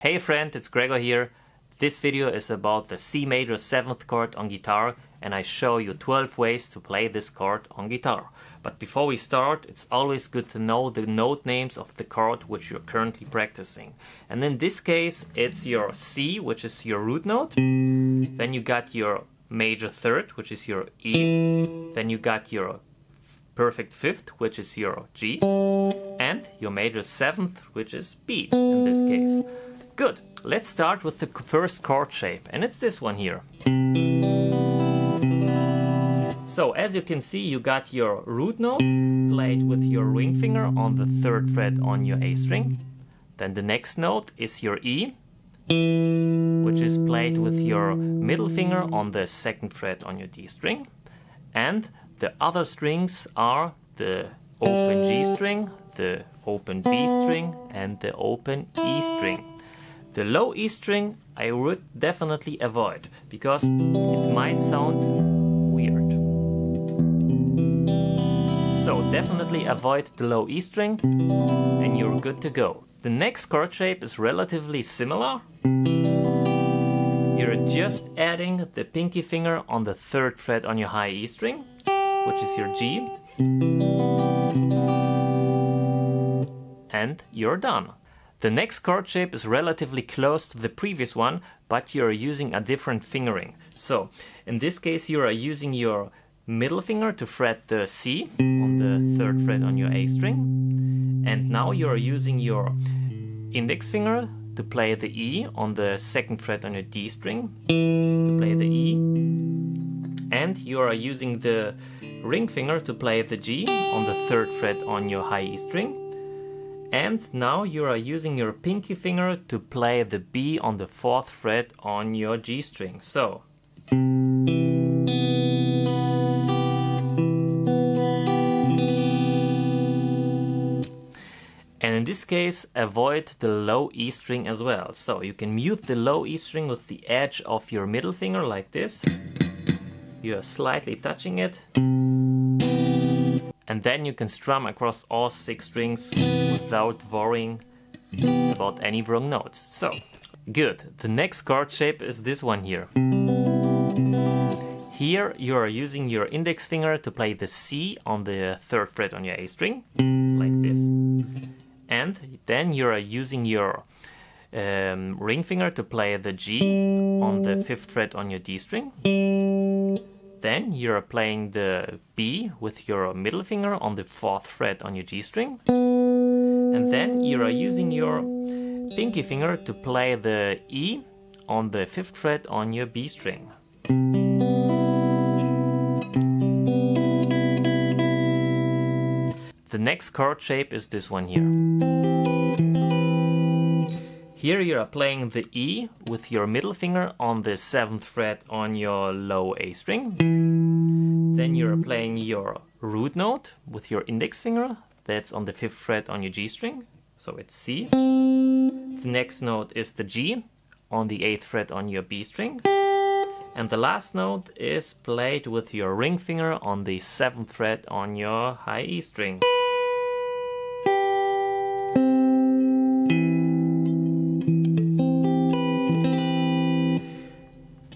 Hey friend, it's Gregor here. This video is about the C major 7th chord on guitar, and I show you 12 ways to play this chord on guitar. But before we start, it's always good to know the note names of the chord which you're currently practicing. And in this case, it's your C, which is your root note. Then you got your major 3rd, which is your E. Then you got your perfect 5th, which is your G. And your major 7th, which is B in this case. Good, let's start with the first chord shape, and it's this one here. So as you can see, you got your root note played with your ring finger on the 3rd fret on your A string. Then the next note is your E, which is played with your middle finger on the 2nd fret on your D string. And the other strings are the open G string, the open B string, and the open E string. The low E string I would definitely avoid, because it might sound weird. So definitely avoid the low E string and you're good to go. The next chord shape is relatively similar. You're just adding the pinky finger on the 3rd fret on your high E string, which is your G. And you're done. The next chord shape is relatively close to the previous one, but you're using a different fingering. So, in this case you are using your middle finger to fret the C on the 3rd fret on your A string. And now you are using your index finger to play the E on the 2nd fret on your D string, to play the E. And you are using the ring finger to play the G on the 3rd fret on your high E string. And now you are using your pinky finger to play the B on the 4th fret on your G string. So. And in this case, avoid the low E string as well. So you can mute the low E string with the edge of your middle finger like this. You are slightly touching it. And then you can strum across all 6 strings without worrying about any wrong notes. So, good. The next chord shape is this one here. Here you are using your index finger to play the C on the 3rd fret on your A string, like this. And then you are using your ring finger to play the G on the 5th fret on your D string. Then you're playing the B with your middle finger on the 4th fret on your G string. And then you're using your pinky finger to play the E on the 5th fret on your B string. The next chord shape is this one here. Here you are playing the E with your middle finger on the 7th fret on your low A string. Then you are playing your root note with your index finger, that's on the 5th fret on your G string, so it's C. The next note is the G on the 8th fret on your B string. And the last note is played with your ring finger on the 7th fret on your high E string.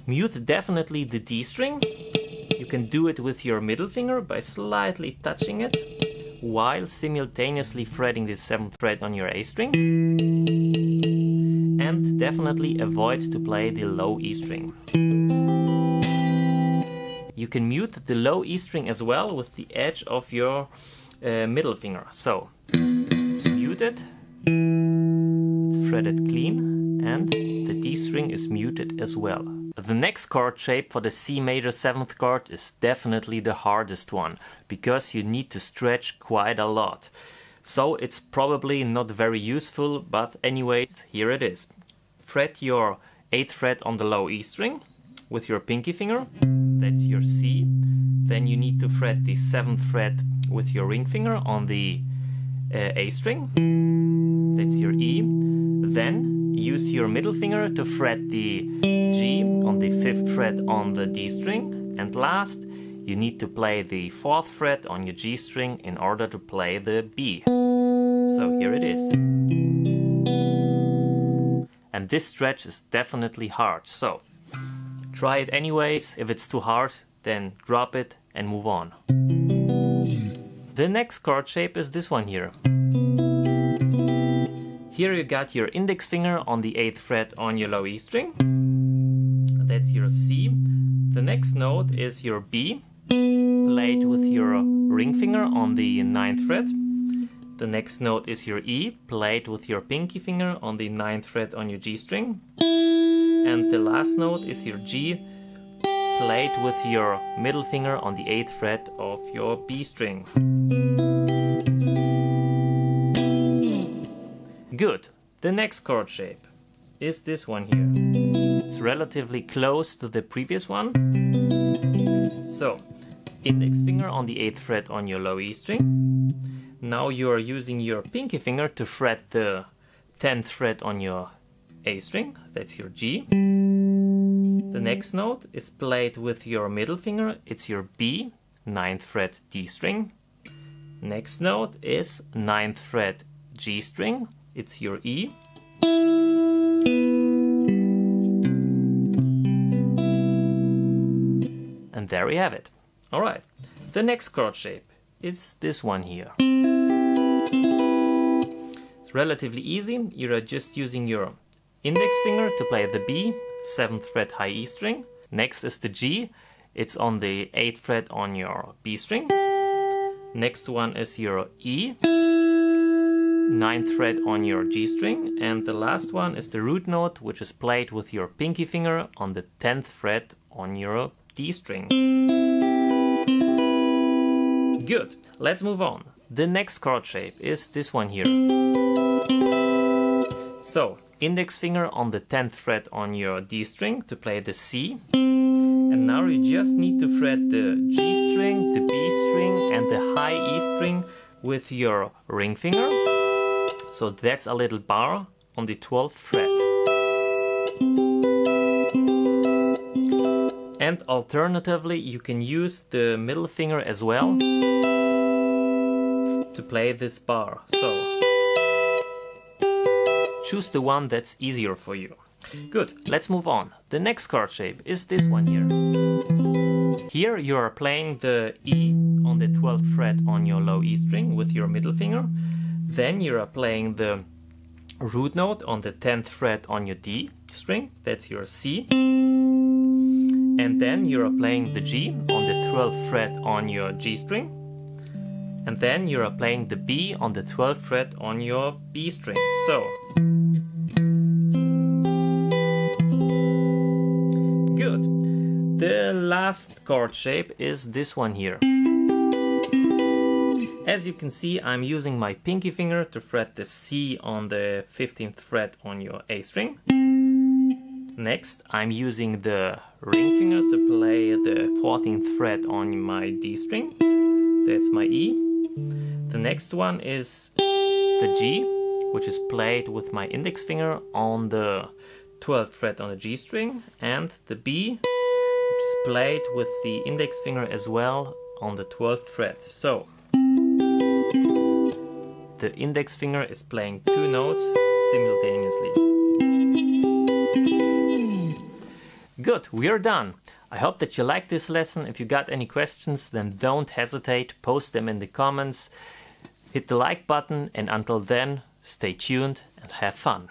Mute definitely the D string. You can do it with your middle finger by slightly touching it while simultaneously fretting the 7th fret on your A string. And definitely avoid to play the low E string. You can mute the low E string as well with the edge of your middle finger. So it's muted, it's fretted clean, and the D string is muted as well. The next chord shape for the C major 7th chord is definitely the hardest one, because you need to stretch quite a lot. So it's probably not very useful, but anyways, here it is. Fret your 8th fret on the low E string with your pinky finger, that's your C. Then you need to fret the 7th fret with your ring finger on the A string, that's your E. Then use your middle finger to fret the G on the 5th fret on the D string, and last you need to play the 4th fret on your G string in order to play the B. So here it is. and this stretch is definitely hard. So try it anyways. If it's too hard, then drop it and move on. The next chord shape is this one here. Here you got your index finger on the 8th fret on your low E string. That's your C. The next note is your B, played with your ring finger on the 9th fret. The next note is your E, played with your pinky finger on the 9th fret on your G string. And the last note is your G, played with your middle finger on the 8th fret of your B string. Good. The next chord shape is this one here. It's relatively close to the previous one. So, index finger on the 8th fret on your low E string. Now you are using your pinky finger to fret the 10th fret on your A string. That's your G. The next note is played with your middle finger. It's your B, 9th fret D string. Next note is 9th fret G string. It's your E. And there we have it. Alright, the next chord shape is this one here. It's relatively easy. You're just using your index finger to play the B, 7th fret high E string. Next is the G. It's on the 8th fret on your B string. Next one is your E, 9th fret on your G string. And the last one is the root note, which is played with your pinky finger on the 10th fret on your D string. Good, let's move on. The next chord shape is this one here. So, index finger on the 10th fret on your D string to play the C. And now you just need to fret the G string, the B string and the high E string with your ring finger. So that's a little bar on the 12th fret. And alternatively, you can use the middle finger as well to play this bar. So choose the one that's easier for you. Good, let's move on. The next chord shape is this one here. Here you are playing the E on the 12th fret on your low E string with your middle finger. Then you are playing the root note on the 10th fret on your D string. That's your C. And then you are playing the G on the 12th fret on your G string. And then you are playing the B on the 12th fret on your B string. So, good. The last chord shape is this one here. As you can see, I'm using my pinky finger to fret the C on the 15th fret on your A string. Next, I'm using the ring finger to play the 14th fret on my D string. That's my E. The next one is the G, which is played with my index finger on the 12th fret on the G string. And the B, which is played with the index finger as well on the 12th fret. So, the index finger is playing two notes simultaneously. Good, we are done. I hope that you liked this lesson. If you got any questions, then don't hesitate, post them in the comments. Hit the like button, and until then, stay tuned and have fun.